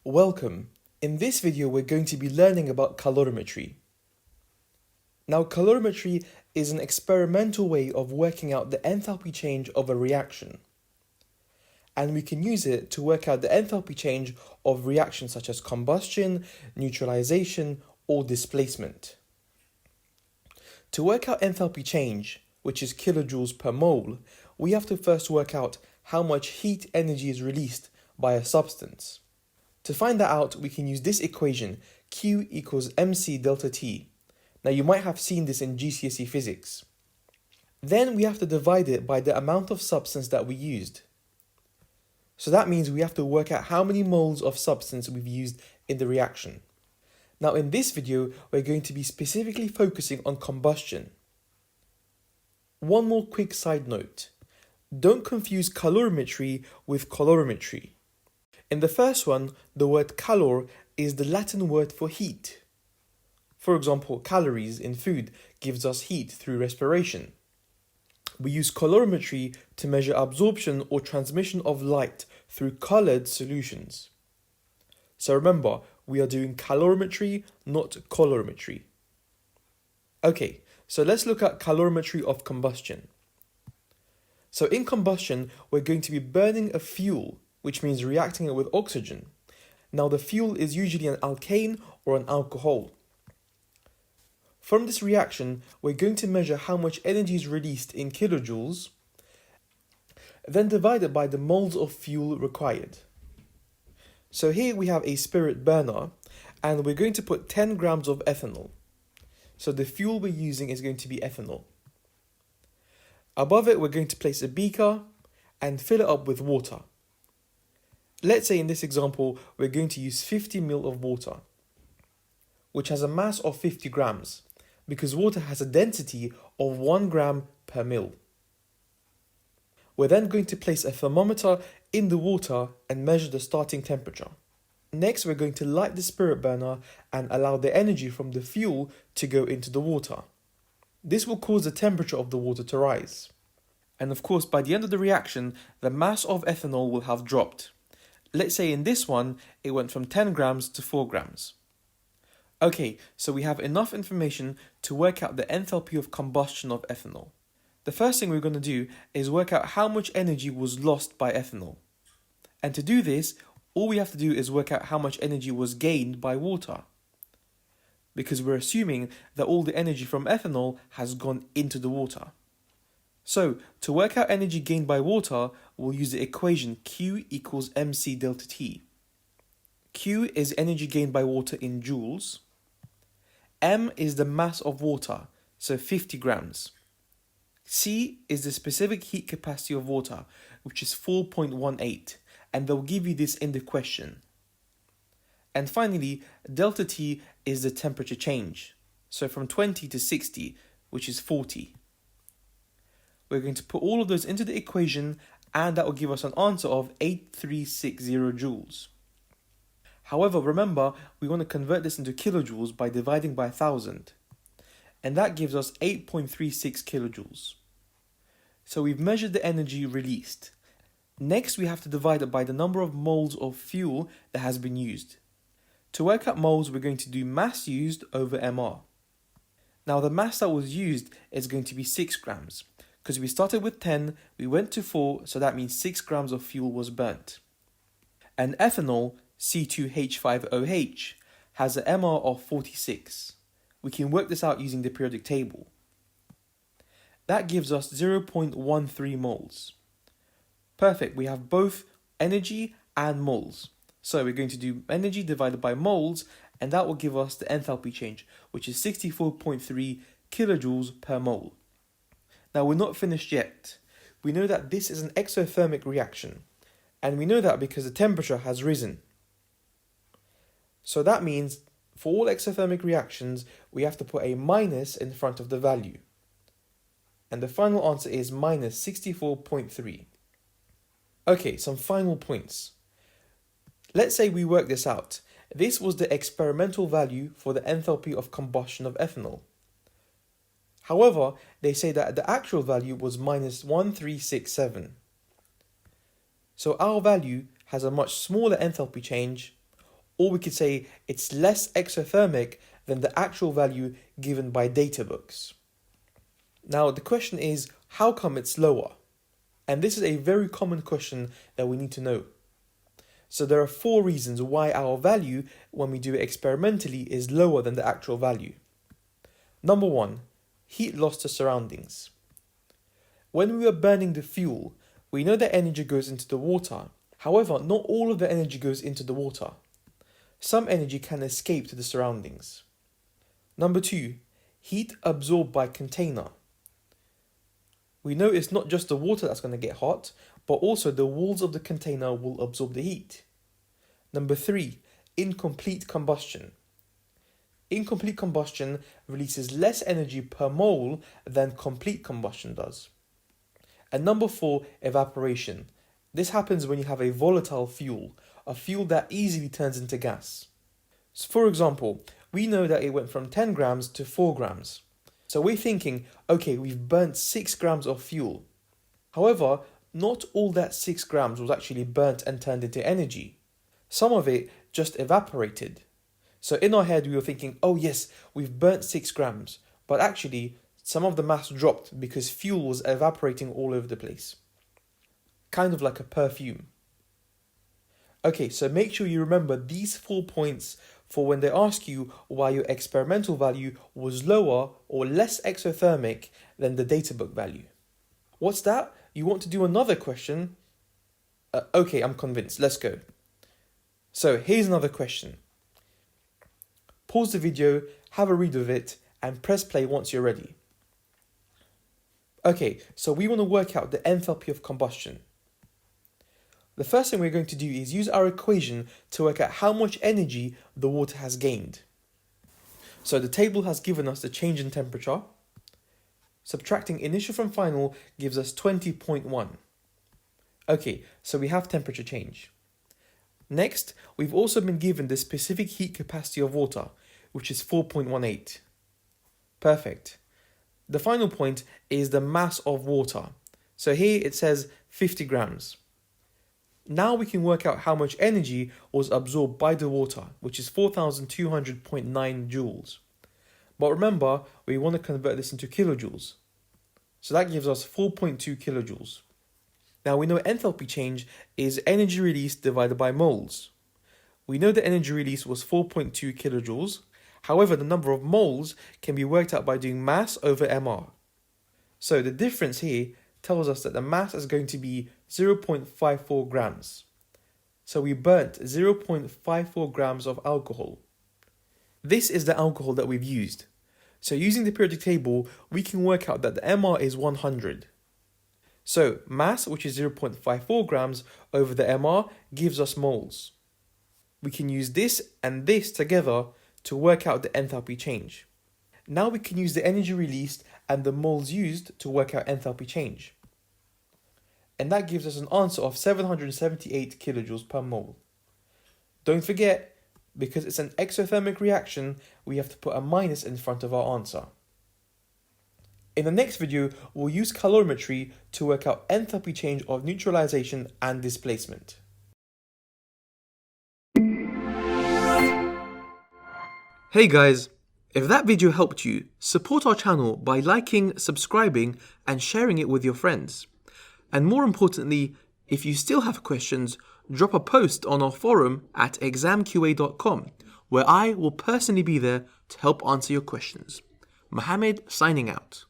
Welcome. In this video, we're going to be learning about calorimetry. Now, calorimetry is an experimental way of working out the enthalpy change of a reaction. And we can use it to work out the enthalpy change of reactions such as combustion, neutralization, or displacement. To work out enthalpy change, which is kilojoules per mole, we have to first work out how much heat energy is released by a substance. To find that out, we can use this equation, Q equals mc delta T. Now you might have seen this in GCSE physics. Then we have to divide it by the amount of substance that we used. So that means we have to work out how many moles of substance we've used in the reaction. Now in this video, we're going to be specifically focusing on combustion. One more quick side note. Don't confuse calorimetry with colorimetry. In the first one, the word calor is the Latin word for heat. For example, calories in food gives us heat through respiration. We use colorimetry to measure absorption or transmission of light through colored solutions. So remember, we are doing calorimetry, not colorimetry. Okay, so let's look at calorimetry of combustion. So in combustion, we're going to be burning a fuel, which means reacting it with oxygen. Now the fuel is usually an alkane or an alcohol. From this reaction, we're going to measure how much energy is released in kilojoules, then divide it by the moles of fuel required. So here we have a spirit burner, and we're going to put 10 grams of ethanol. So the fuel we're using is going to be ethanol. Above it, we're going to place a beaker and fill it up with water. Let's say in this example, we're going to use 50 ml of water, which has a mass of 50 grams, because water has a density of 1 gram per ml. We're then going to place a thermometer in the water and measure the starting temperature. Next, we're going to light the spirit burner and allow the energy from the fuel to go into the water. This will cause the temperature of the water to rise. And of course, by the end of the reaction, the mass of ethanol will have dropped. Let's say in this one, it went from 10 grams to 4 grams. Okay, so we have enough information to work out the enthalpy of combustion of ethanol. The first thing we're going to do is work out how much energy was lost by ethanol. And to do this, all we have to do is work out how much energy was gained by water. Because we're assuming that all the energy from ethanol has gone into the water. So, to work out energy gained by water, we'll use the equation Q equals mc delta T. Q is energy gained by water in joules. M is the mass of water, so 50 grams. C is the specific heat capacity of water, which is 4.18, and they'll give you this in the question. And finally, delta T is the temperature change, so from 20 to 60, which is 40. We're going to put all of those into the equation, and that will give us an answer of 8360 joules. However, remember, we want to convert this into kilojoules by dividing by 1000. And that gives us 8.36 kilojoules. So we've measured the energy released. Next, we have to divide it by the number of moles of fuel that has been used. To work out moles, we're going to do mass used over MR. Now, the mass that was used is going to be 6 grams. Because we started with 10, we went to 4, so that means 6 grams of fuel was burnt. And ethanol, C2H5OH, has an MR of 46. We can work this out using the periodic table. That gives us 0.13 moles. Perfect, we have both energy and moles. So we're going to do energy divided by moles, and that will give us the enthalpy change, which is 64.3 kilojoules per mole. Now we're not finished yet. We know that this is an exothermic reaction, and we know that because the temperature has risen. So that means for all exothermic reactions, we have to put a minus in front of the value. And the final answer is minus 64.3. Okay, some final points. Let's say we work this out. This was the experimental value for the enthalpy of combustion of ethanol. However, they say that the actual value was minus 1367. So our value has a much smaller enthalpy change, Or we could say it's less exothermic than the actual value given by data books. Now the question is, how come it's lower? And this is a very common question that we need to know. So there are 4 reasons why our value, when we do it experimentally, is lower than the actual value. Number 1, heat loss to surroundings. When we are burning the fuel, we know that energy goes into the water. However, not all of the energy goes into the water. Some energy can escape to the surroundings. Number 2, heat absorbed by container. We know it's not just the water that's going to get hot, but also the walls of the container will absorb the heat. Number 3, incomplete combustion. Incomplete combustion releases less energy per mole than complete combustion does. And number 4, evaporation. This happens when you have a volatile fuel, a fuel that easily turns into gas. So for example, we know that it went from 10 grams to 4 grams. So we're thinking, okay, we've burnt 6 grams of fuel. However, not all that 6 grams was actually burnt and turned into energy. Some of it just evaporated. So in our head, we were thinking, oh yes, we've burnt 6 grams. But actually, some of the mass dropped because fuel was evaporating all over the place. Kind of like a perfume. Okay, so make sure you remember these 4 points for when they ask you why your experimental value was lower or less exothermic than the data book value. What's that? You want to do another question? Okay, I'm convinced. Let's go. So here's another question. Pause the video, have a read of it, and press play once you're ready. Okay, so we want to work out the enthalpy of combustion. The first thing we're going to do is use our equation to work out how much energy the water has gained. So the table has given us the change in temperature. Subtracting initial from final gives us 20.1. Okay, so we have temperature change. Next, we've also been given the specific heat capacity of water, which is 4.18. Perfect. The final point is the mass of water. So here it says 50 grams. Now we can work out how much energy was absorbed by the water, which is 4,200.9 joules. But remember, we want to convert this into kilojoules. So that gives us 4.2 kilojoules. Now we know enthalpy change is energy released divided by moles. We know the energy release was 4.2 kilojoules. However, the number of moles can be worked out by doing mass over MR. So the difference here tells us that the mass is going to be 0.54 grams. So we burnt 0.54 grams of alcohol. This is the alcohol that we've used. So using the periodic table, we can work out that the MR is 100. So mass, which is 0.54 grams, over the MR gives us moles. We can use this and this together to work out the enthalpy change. Now we can use the energy released and the moles used to work out enthalpy change. And that gives us an answer of 778 kilojoules per mole. Don't forget, because it's an exothermic reaction, we have to put a minus in front of our answer. In the next video, we'll use calorimetry to work out enthalpy change of neutralization and displacement. Hey guys, if that video helped you, support our channel by liking, subscribing, and sharing it with your friends. And more importantly, if you still have questions, drop a post on our forum at ExamQA.com, where I will personally be there to help answer your questions. Mohammed signing out.